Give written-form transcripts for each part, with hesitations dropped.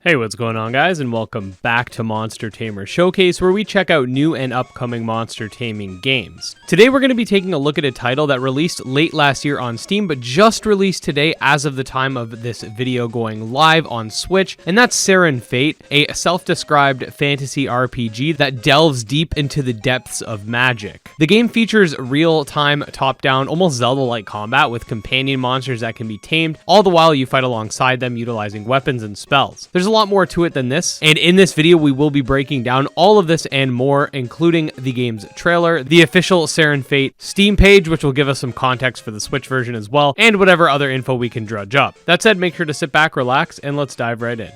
Hey, what's going on, guys, and welcome back to Monster Tamer Showcase, where we check out new and upcoming monster taming games. Today we're going to be taking a look at a title that released late last year on Steam, but just released today as of the time of this video going live on Switch, and that's Serin Fate, a self-described fantasy RPG that delves deep into the depths of magic. The game features real-time, top-down, almost Zelda-like combat with companion monsters that can be tamed, all the while you fight alongside them utilizing weapons and spells. There's a lot more to it than this, and in this video we will be breaking down all of this and more, including the game's trailer, the official Serin Fate Steam page, which will give us some context for the Switch version as well, and whatever other info we can drudge up. That said, make sure to sit back, relax, and let's dive right in.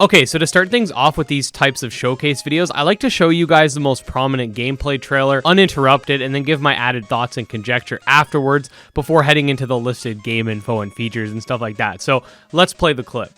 Okay, so to start things off with these types of showcase videos, I like to show you guys the most prominent gameplay trailer, uninterrupted, and then give my added thoughts and conjecture afterwards before heading into the listed game info and features and stuff like that. So let's play the clip.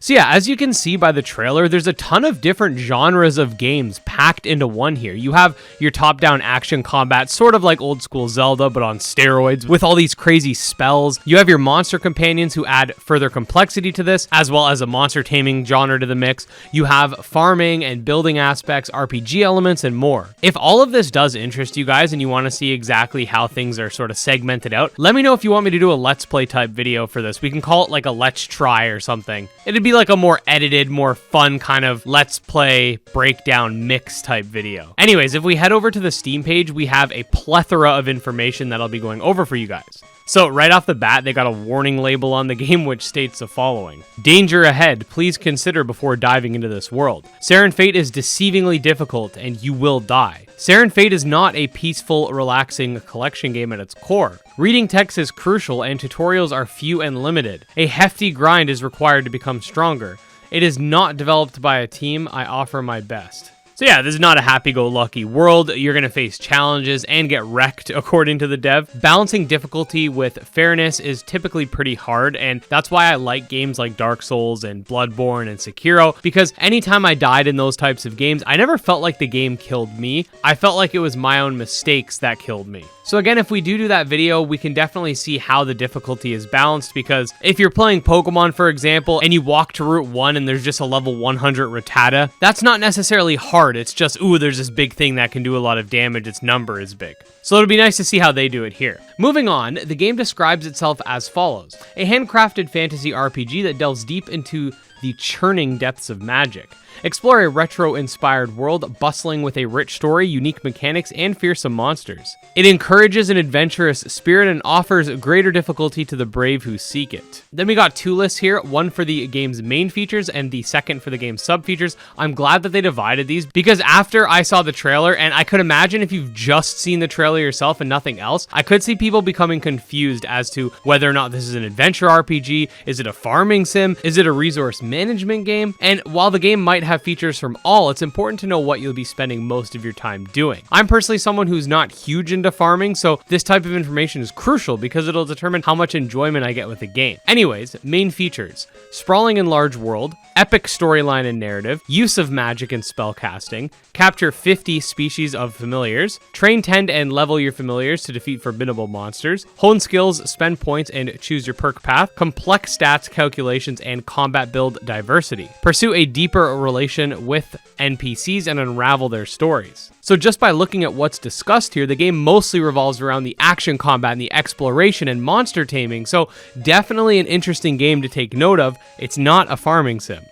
So yeah, as you can see by the trailer, there's a ton of different genres of games packed into one here. You have your top-down action combat, sort of like old school Zelda, but on steroids, with all these crazy spells. You have your monster companions who add further complexity to this, as well as a monster taming genre to the mix. You have farming and building aspects, RPG elements, and more. If all of this does interest you guys and you want to see exactly how things are sort of segmented out, let me know if you want me to do a Let's Play type video for this. We can call it like a Let's Try or something. It'd be like a more edited, more fun kind of Let's Play breakdown mix type video. Anyways, if we head over to the Steam page, we have a plethora of information that I'll be going over for you guys. So right off the bat, they got a warning label on the game which states the following. Danger ahead, please consider before diving into this world. Serin Fate is deceivingly difficult and you will die. Serin Fate is not a peaceful, relaxing collection game at its core. Reading text is crucial and tutorials are few and limited. A hefty grind is required to become stronger. It is not developed by a team. I offer my best. So yeah, this is not a happy-go-lucky world. You're going to face challenges and get wrecked, according to the dev. Balancing difficulty with fairness is typically pretty hard, and that's why I like games like Dark Souls and Bloodborne and Sekiro, because anytime I died in those types of games, I never felt like the game killed me. I felt like it was my own mistakes that killed me. So again, if we do that video, we can definitely see how the difficulty is balanced, because if you're playing Pokemon, for example, and you walk to Route 1 and there's just a level 100 Rattata, that's not necessarily hard. It's just, ooh, there's this big thing that can do a lot of damage. Its number is big. So it'll be nice to see how they do it here. Moving on, the game describes itself as follows: a handcrafted fantasy RPG that delves deep into the churning depths of magic. Explore a retro-inspired world bustling with a rich story, unique mechanics, and fearsome monsters. It encourages an adventurous spirit and offers greater difficulty to the brave who seek it. Then we got two lists here, one for the game's main features and the second for the game's sub-features. I'm glad that they divided these, because after I saw the trailer, and I could imagine if you've just seen the trailer yourself and nothing else, I could see people becoming confused as to whether or not this is an adventure RPG, is it a farming sim, is it a resource management game? And while the game might have features from all, it's important to know what you'll be spending most of your time doing. I'm personally someone who's not huge into farming, so this type of information is crucial because it'll determine how much enjoyment I get with the game. Anyways, main features: sprawling and large world, epic storyline and narrative, use of magic and spellcasting, capture 50 species of familiars, train, tend, and level your familiars to defeat formidable monsters, hone skills, spend points, and choose your perk path, complex stats calculations, and combat build diversity. Pursue a deeper relation with NPCs and unravel their stories. So just by looking at what's discussed here, the game mostly revolves around the action combat and the exploration and monster taming, so definitely an interesting game to take note of. It's not a farming sim.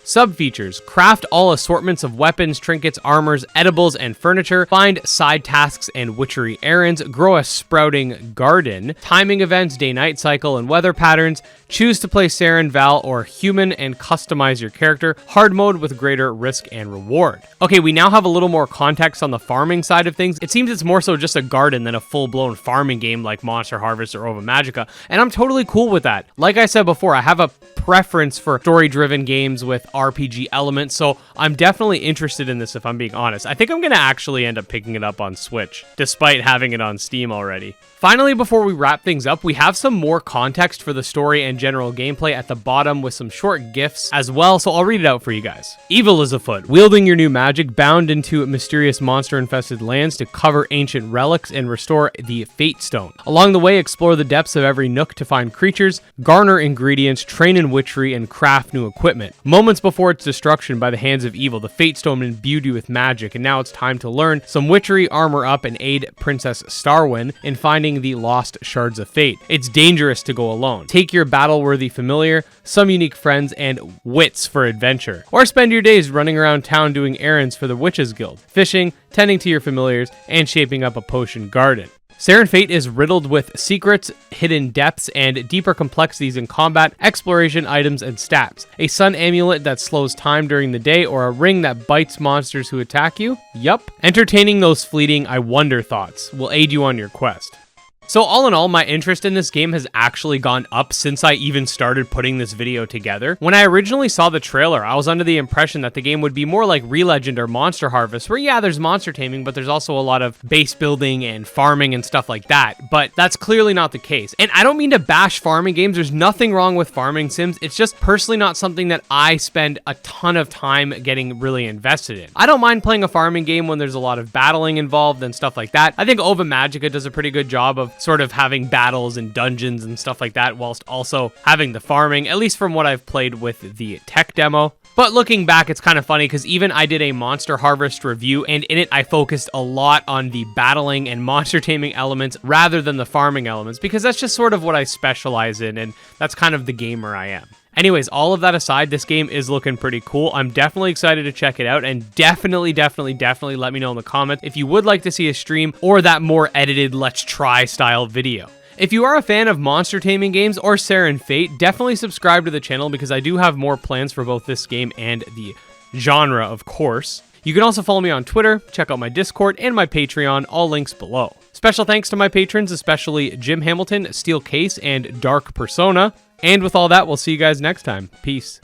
Sub-features: craft all assortments of weapons, trinkets, armors, edibles, and furniture, find side tasks and witchery errands, grow a sprouting garden, timing events, day-night cycle, and weather patterns, choose to play Seren, Val, or human, and customize your character, hard mode with greater risk and reward. Okay, we now have a little more context on the farming side of things. It seems it's more so just a garden than a full-blown farming game like Monster Harvest or Ova Magica, and I'm totally cool with that. Like I said before, I have a preference for story-driven games with RPG elements, so I'm definitely interested in this if I'm being honest. I think I'm going to actually end up picking it up on Switch, despite having it on Steam already. Finally, before we wrap things up, we have some more context for the story and general gameplay at the bottom with some short gifs as well, so I'll read it out for you guys. Evil is afoot, wielding your new magic, bound into mysterious monster-infested lands to cover ancient relics and restore the Fate Stone. Along the way, explore the depths of every nook to find creatures, garner ingredients, train in witchery, and craft new equipment. Moments before its destruction by the hands of evil, the Fate Stone imbued you with magic, and now it's time to learn some witchery, armor up, and aid Princess Starwyn in finding the lost shards of fate. It's dangerous to go alone. Take your battle-worthy familiar, some unique friends, and wits for adventure. Or spend your days running around town doing errands for the Witches Guild, fishing, tending to your familiars, and shaping up a potion garden. Serin Fate is riddled with secrets, hidden depths, and deeper complexities in combat, exploration, items, and stats. A sun amulet that slows time during the day, or a ring that bites monsters who attack you? Yup. Entertaining those fleeting I wonder thoughts will aid you on your quest. So all in all, my interest in this game has actually gone up since I even started putting this video together. When I originally saw the trailer, I was under the impression that the game would be more like Re-Legend or Monster Harvest, where yeah, there's monster taming, but there's also a lot of base building and farming and stuff like that, but that's clearly not the case. And I don't mean to bash farming games, there's nothing wrong with farming sims, it's just personally not something that I spend a ton of time getting really invested in. I don't mind playing a farming game when there's a lot of battling involved and stuff like that. I think Ova Magica does a pretty good job of sort of having battles and dungeons and stuff like that, whilst also having the farming, at least from what I've played with the tech demo. But looking back, it's kind of funny because even I did a Monster Harvest review, and in it I focused a lot on the battling and monster taming elements rather than the farming elements, because that's just sort of what I specialize in, and that's kind of the gamer I am. Anyways, all of that aside, this game is looking pretty cool. I'm definitely excited to check it out, and definitely let me know in the comments if you would like to see a stream or that more edited let's try style video. If you are a fan of monster taming games or Serin Fate, definitely subscribe to the channel because I do have more plans for both this game and the genre, of course. You can also follow me on Twitter, check out my Discord, and my Patreon, all links below. Special thanks to my patrons, especially Jim Hamilton, StealCase, and Dark Persona. And with all that, we'll see you guys next time. Peace.